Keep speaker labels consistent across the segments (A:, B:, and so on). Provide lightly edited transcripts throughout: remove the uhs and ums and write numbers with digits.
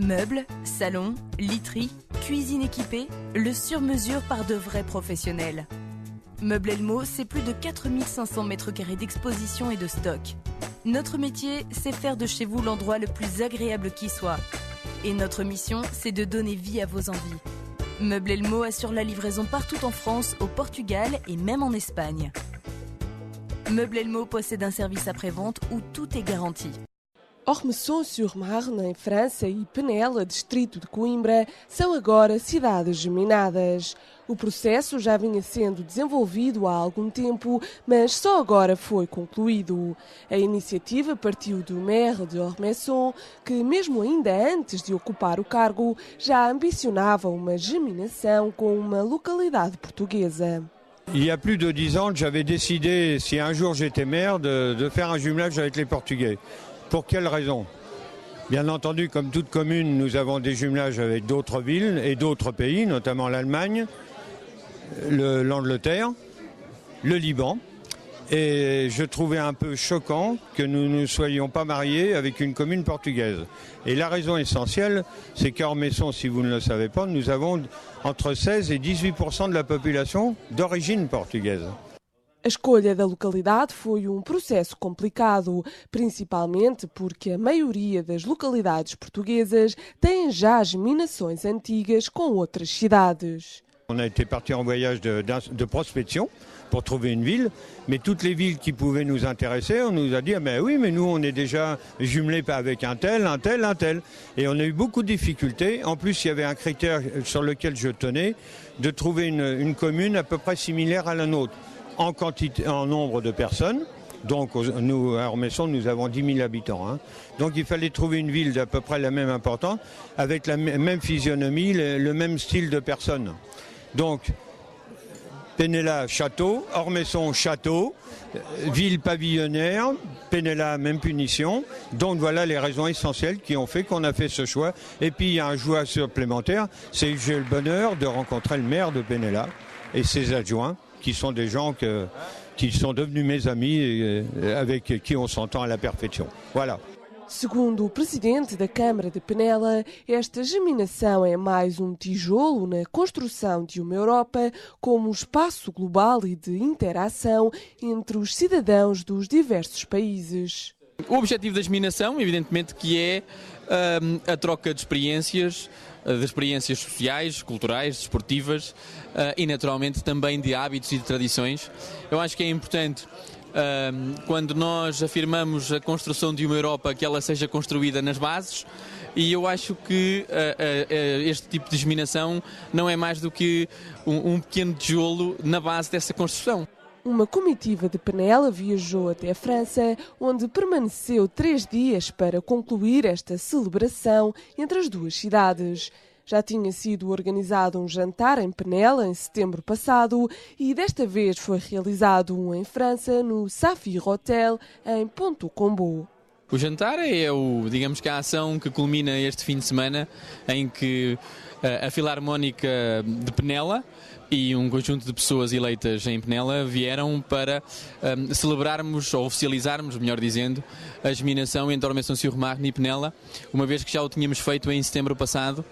A: Meubles, salons, literie, cuisine équipée, le sur-mesure par de vrais professionnels. Meubles Elmo, c'est plus de 4500 mètres carrés d'exposition et de stock. Notre métier, c'est faire de chez vous l'endroit le plus agréable qui soit. Et notre mission, c'est de donner vie à vos envies. Meubles Elmo assure la livraison partout en France, au Portugal et même en Espagne. Meubles Elmo possède un service après-vente où tout est garanti.
B: Ormesson-sur-Marne, em França, e Penela, distrito de Coimbra, são agora cidades geminadas. O processo já vinha sendo desenvolvido há algum tempo, mas só agora foi concluído. A iniciativa partiu do maire de Ormesson, que mesmo ainda antes de ocupar o cargo, já ambicionava uma geminação com uma localidade portuguesa.
C: Il y a plus de 10 ans, j'avais décidé, si un jour j'étais maire, de faire un jumelage avec les Portugais. Pour quelle raison? Bien entendu, comme toute commune, nous avons des jumelages avec d'autres villes et d'autres pays, notamment l'Allemagne, l'Angleterre, le Liban. Et je trouvais un peu choquant que nous ne soyons pas mariés avec une commune portugaise. Et la raison essentielle, c'est qu'à Ormesson, si vous ne le savez pas, nous avons entre 16 et 18% de la population d'origine portugaise.
B: A escolha da localidade foi processo complicado, principalmente porque a maioria das localidades portuguesas têm já geminações antigas com outras cidades.
C: On a été parti en voyage de prospection pour trouver une ville, mais toutes les villes qui pouvaient nous intéresser, on nous a dit mais oui, mais nous on est déjà jumelés avec un tel. Et on a eu beaucoup de difficultés. En plus, il y avait un critère sur lequel je tenais, de trouver une commune à peu près similaire à la nôtre. En quantité, en nombre de personnes. Donc nous, à Ormesson, nous avons 10 000 habitants. Hein. Donc il fallait trouver une ville d'à peu près la même importance, avec la même physionomie, le même style de personnes. Donc Penela, château, Ormesson, château, ville pavillonnaire, Penela, même punition. Donc voilà les raisons essentielles qui ont fait qu'on a fait ce choix. Et puis il y a un choix supplémentaire, c'est que j'ai le bonheur de rencontrer le maire de Penela et ses adjoints, qui sont des gens qui sont devenus mes amis et avec qui on s'entend à la perfection. Voilà.
B: Segundo o presidente da Câmara de Penela, esta geminação é mais tijolo na construção de uma Europa como espaço global e de interação entre os cidadãos dos diversos países.
D: O objetivo da geminação, evidentemente, que é a troca de experiências sociais, culturais, desportivas e, naturalmente, também de hábitos e de tradições. Eu acho que é importante, quando nós afirmamos a construção de uma Europa, que ela seja construída nas bases, e eu acho que este tipo de geminação não é mais do que um pequeno tijolo na base dessa construção.
B: Uma comitiva de Penela viajou até a França, onde permaneceu 3 dias para concluir esta celebração entre as duas cidades. Já tinha sido organizado jantar em Penela em setembro passado e desta vez foi realizado em França, no Saphir Hotel, em Ponto Combo.
D: O jantar é digamos que a ação que culmina este fim de semana, em que a Filarmónica de Penela e um conjunto de pessoas eleitas em Penela vieram para celebrarmos, ou oficializarmos, melhor dizendo, a geminação entre Ormesson-sur-Marne e Penela, uma vez que já o tínhamos feito em setembro passado,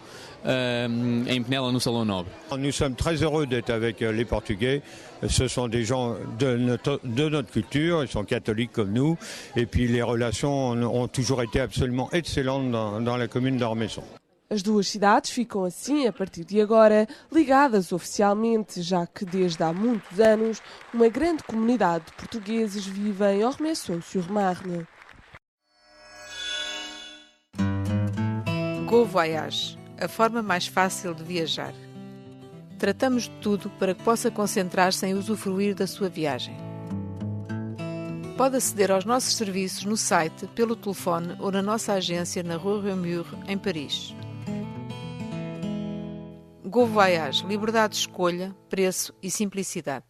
D: em Penela, no Salão Nobre.
C: Nous sommes très heureux d'être avec les Portugais. Ce sont des gens de notre culture, ils sont catholiques comme nous, et puis les relations ont toujours été absolument excellentes dans la commune d'Ormesson.
B: As duas cidades ficam assim, a partir de agora, ligadas oficialmente, já que desde há muitos anos uma grande comunidade de portugueses vive em Ormesson-sur-Marne.
E: Go Voyage, a forma mais fácil de viajar. Tratamos de tudo para que possa concentrar-se em usufruir da sua viagem. Pode aceder aos nossos serviços no site, pelo telefone ou na nossa agência na Rue Réaumur, em Paris. Go Voyage, liberdade de escolha, preço e simplicidade.